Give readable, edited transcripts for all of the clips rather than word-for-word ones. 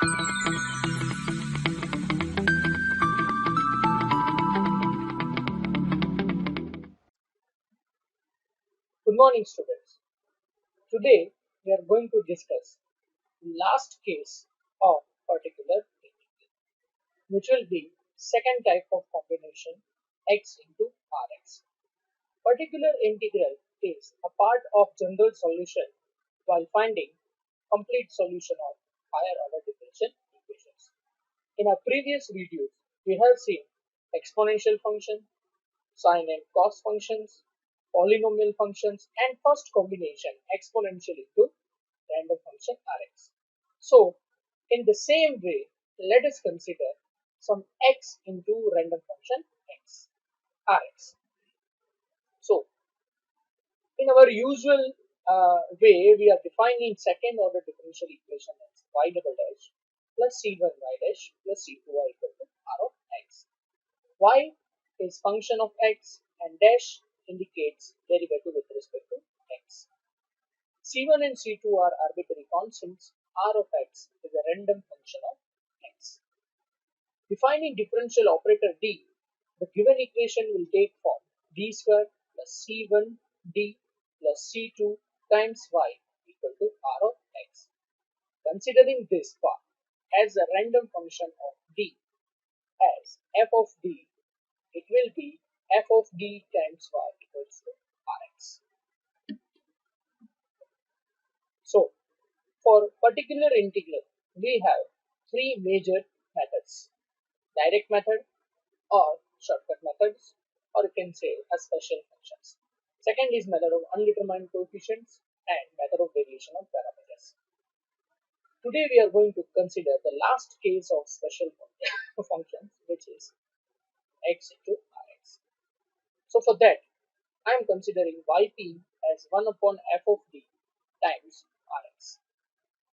Good morning, students. Today we are going to discuss the last case of particular integral, which will be second type of combination x into rx. Particular integral is a part of general solution while finding complete solution of higher order differential equations. In our previous videos, we have seen exponential function, sine and cos functions, polynomial functions, and first combination exponential into random function Rx. So, in the same way, let us consider some x into random function x, Rx. So, in our usual way, we are defining second order differential equation as y double dash plus c1y dash plus c2y equal to r of x. Y is function of x and dash indicates derivative with respect to x. C1 and C2 are arbitrary constants. R of x is a random function of x. Defining differential operator d, the given equation will take form d square plus C1 d plus C2 times y equal to r of x. Considering this part as a random function of d as f of d, it will be f of d times y equals to rx. So, for particular integral, we have three major methods: direct method or shortcut methods, or you can say a special functions. Second is method of undetermined coefficients and method of variation of parameters. Today we are going to consider the last case of special functions, which is x into rx. So for that, I am considering yp as 1 upon f of d times rx,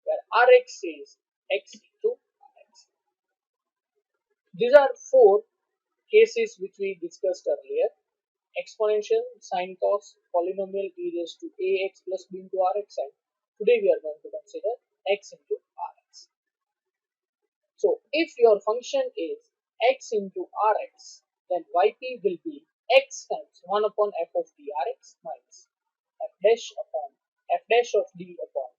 where rx is x into rx. These are four cases which we discussed earlier: exponential, sine, cos, polynomial e raised to ax plus b into rx, and today we are going to consider x into rx. So if your function is x into rx, then yp will be x times 1 upon f of d rx minus f dash upon f dash of d upon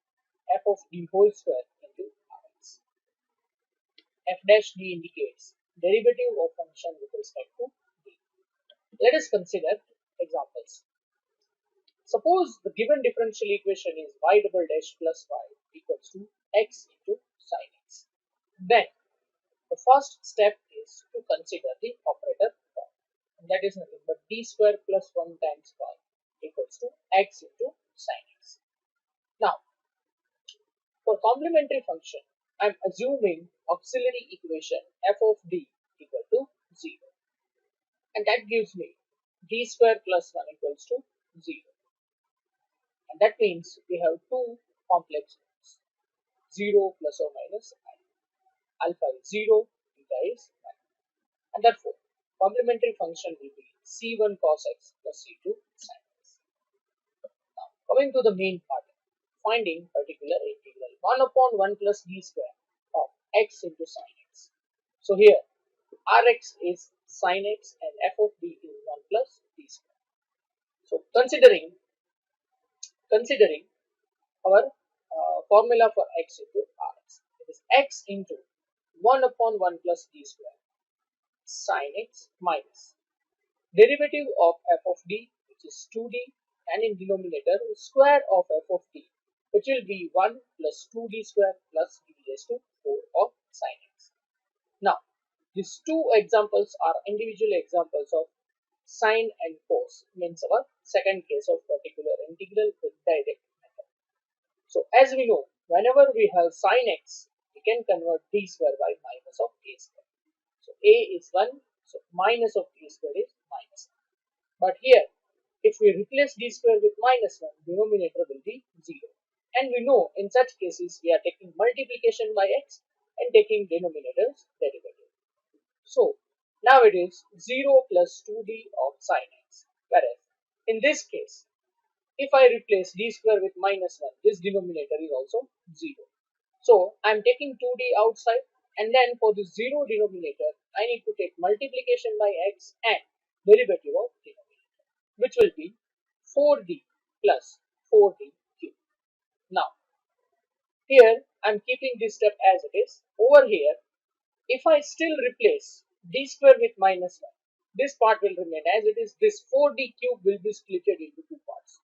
f of d whole square into rx. F dash d indicates derivative of function with respect to d. Let us consider examples. Suppose the given differential equation is y double dash plus y equals to x into sin x. Then the first step is to consider the operator form, and that is nothing but d square plus 1 times y equals to x into sin x. Now, for complementary function, I am assuming auxiliary equation f of d equal to 0, and that gives me d square plus 1 equals to 0, and that means we have two complex terms: 0 plus or minus I. Alpha is 0, beta is 1, and therefore complementary function will be c1 cos x plus c2 sin x. Now coming to the main part, finding particular integral 1 upon 1 plus d square of x into sin x. So here rx is sin x and f of d is 1 plus d square. So considering our formula for x into rx, it is x into 1 upon 1 plus d square sin x minus derivative of f of d, which is 2d, and in denominator square of f of d, which will be 1 plus 2d square plus d raised to 4 of sin x. Now these two examples are individual examples of sine and cos, means our second case of particular integral with direct method. So as we know, whenever we have sin x, we can convert d square by minus of a square. So a is 1, so minus of d square is minus 1. But here, if we replace d square with minus 1, denominator will be 0. And we know in such cases we are taking multiplication by x and taking denominator's derivative. So now it is 0 plus 2d of sin x, whereas in this case, if I replace d square with minus 1, this denominator is also 0. So I'm taking 2d outside, and then for the 0 denominator, I need to take multiplication by x and derivative of denominator, which will be 4d plus 4d cubed. Now, here I'm keeping this step as it is. Over here, if I still replace d square with minus 1, this part will remain as it is. This 4d cube will be split into two parts.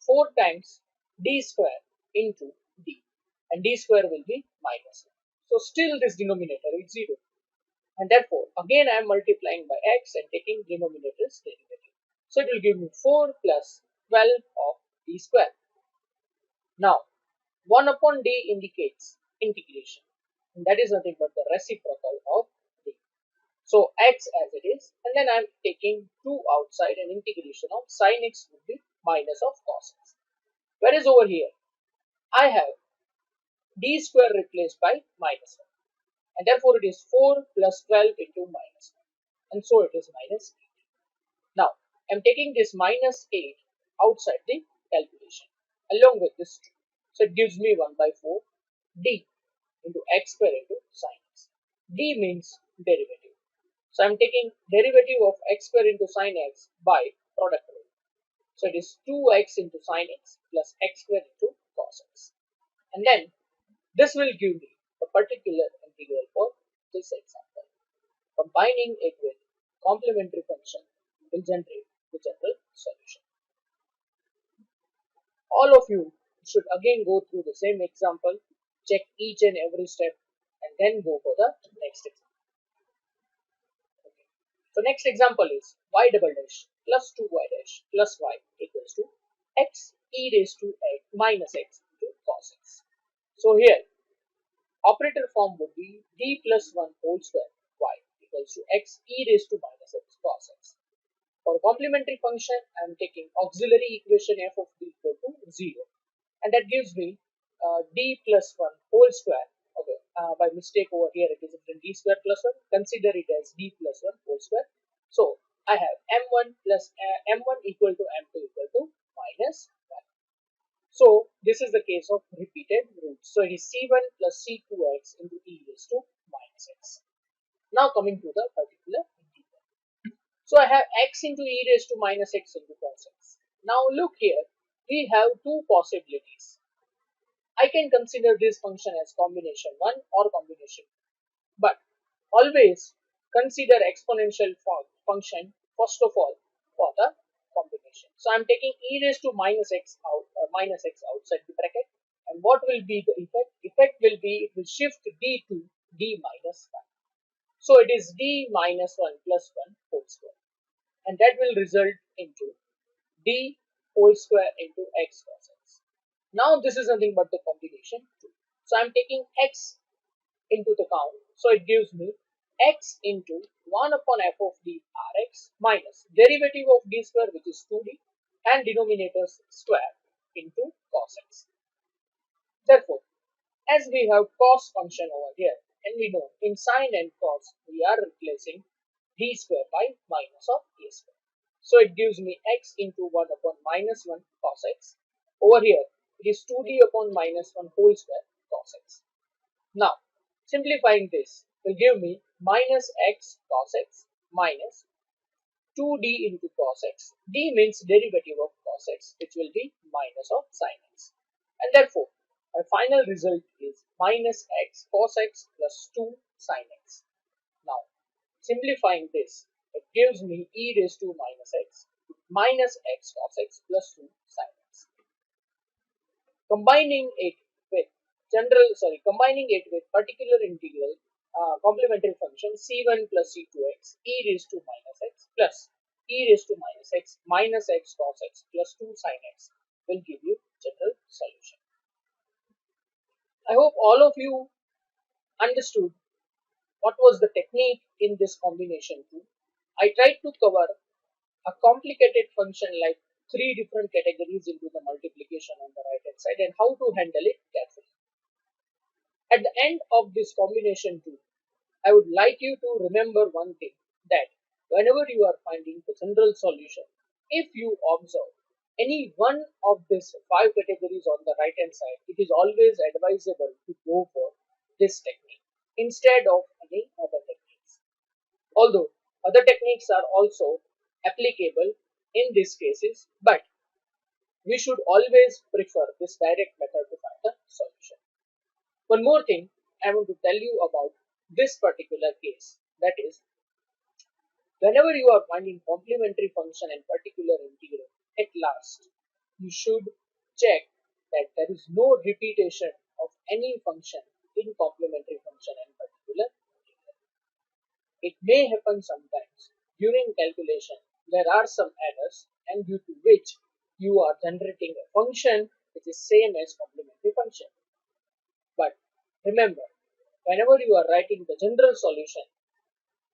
4 times d square into d, and d square will be minus 1. So still this denominator is 0. And therefore, again I am multiplying by x and taking denominator's derivative. So it will give me 4 plus 12 of d square. Now, 1 upon d indicates integration, and that is nothing but the reciprocal of d. So x as it is, and then I am taking 2 outside, and integration of sin x would be minus of cos x. Whereas over here, I have d square replaced by minus 1, and therefore it is 4 plus 12 into minus 1, and so it is minus 8. Now, I am taking this minus 8 outside the calculation along with this 2. So it gives me 1 by 4 d into x square into sin x. D means derivative. So I am taking derivative of x square into sin x by product rule. So it is 2x into sin x plus x square into cos x. And then this will give me a particular integral for this example. Combining it with complementary function will generate the general solution. All of you should again go through the same example, check each and every step, and then go for the next example. Okay. So next example is y double dash plus 2y dash plus y equals to x e raised to x minus x into cos x. So here operator form would be d plus 1 whole square y equals to x e raised to minus x cos x. For complementary function, I am taking auxiliary equation f of d equal to 0, and that gives me d plus 1 whole square. Okay, by mistake over here it is written d square plus 1. Consider it as d plus 1 whole square. So I have m1 plus m1 equal to m2 equal to minus 1. So this is the case of repeated roots. So it is c1 plus c2x into e raised to minus x. Now coming to the particular integral. So I have x into e raised to minus x into cos x. Now look here, we have two possibilities. I can consider this function as combination 1 or combination 2. But always consider exponential function first of all for the combination. So I am taking e raised to minus x outside the bracket. And what will be the effect? Effect will be, it will shift d to d minus 1. So it is d minus 1 plus 1 whole square, and that will result into d whole square into x cos x. Now this is nothing but the combination 2. So I am taking x into the count, so it gives me x into 1 upon f of d rx minus derivative of d square, which is 2d, and denominator's square into cos x. Therefore, as we have cos function over here, and we know in sine and cos we are replacing d square by minus of a square. So it gives me x into 1 upon minus 1 cos x. Over here it is 2d upon minus 1 whole square cos x. Now simplifying this will give me minus x cos x minus 2d into cos x. D means derivative of cos x, which will be minus of sin x. And therefore my final result is minus x cos x plus 2 sin x. Now simplifying this, it gives me e raised to minus x cos x plus 2 sin x. Combining it with particular integral complementary function c1 plus c2x e raised to minus x plus e raised to minus x cos x plus 2 sin x will give you general solution. I hope all of you understood what was the technique in this combination 2. I tried to cover a complicated function like 3 different categories into the multiplication on the right hand side and how to handle it carefully. At the end of this combination 2, I would like you to remember one thing, that whenever you are finding the general solution, if you observe any one of these five categories on the right hand side, it is always advisable to go for this technique instead of any other techniques. Although other techniques are also applicable in these cases, but we should always prefer this direct method to find the solution. One more thing I want to tell you about this particular case, that is, whenever you are finding complementary function and particular integral, at last you should check that there is no repetition of any function in complementary function and particular integral. It may happen sometimes during calculation there are some errors, and due to which you are generating a function which is same as complementary function. But remember, whenever you are writing the general solution,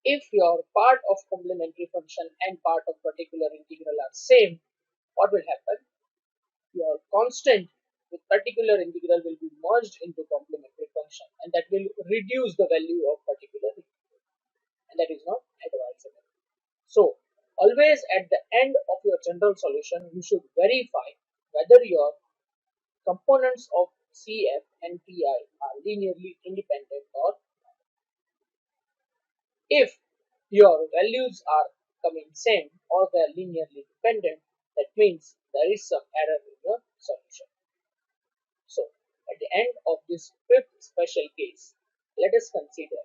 if your part of complementary function and part of particular integral are same, what will happen? Your constant with particular integral will be merged into complementary function, and that will reduce the value of particular integral, and that is not advisable. So always at the end of your general solution, you should verify whether your components of CF and PI are linearly independent or not. If your values are coming same or they are linearly dependent, that means there is some error in your solution. So at the end of this fifth special case, let us consider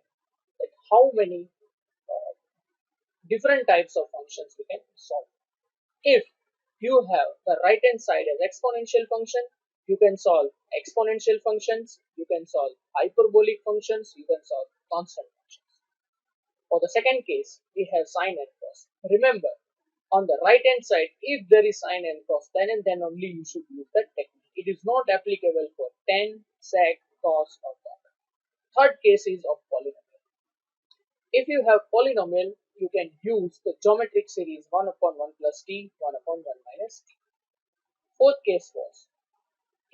that how many different types of functions we can solve. If you have the right hand side as exponential function, you can solve exponential functions, you can solve hyperbolic functions, you can solve constant functions. For the second case, we have sine and cos. Remember, on the right hand side, if there is sine and cos, then and then only you should use that technique. It is not applicable for tan, sec, cos, or cot. Third case is of polynomial. If you have polynomial, you can use the geometric series 1 upon 1 plus t, 1 upon 1 minus t. Fourth case was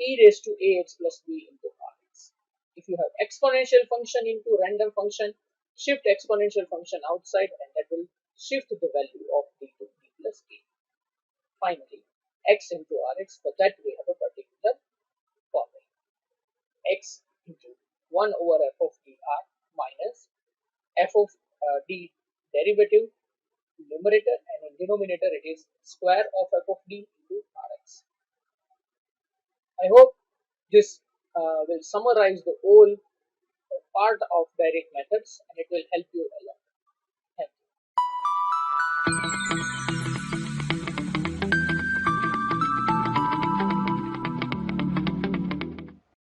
e raised to ax plus b into rx. If you have exponential function into random function, shift exponential function outside and that will shift the value of b to b plus k. Finally, x into rx, for that we have a particular formula. X into 1 over f of dr minus f of d derivative numerator, and in denominator it is square of f of d into rx. I hope this will summarize the whole part of direct methods, and it will help you a lot. Thank you.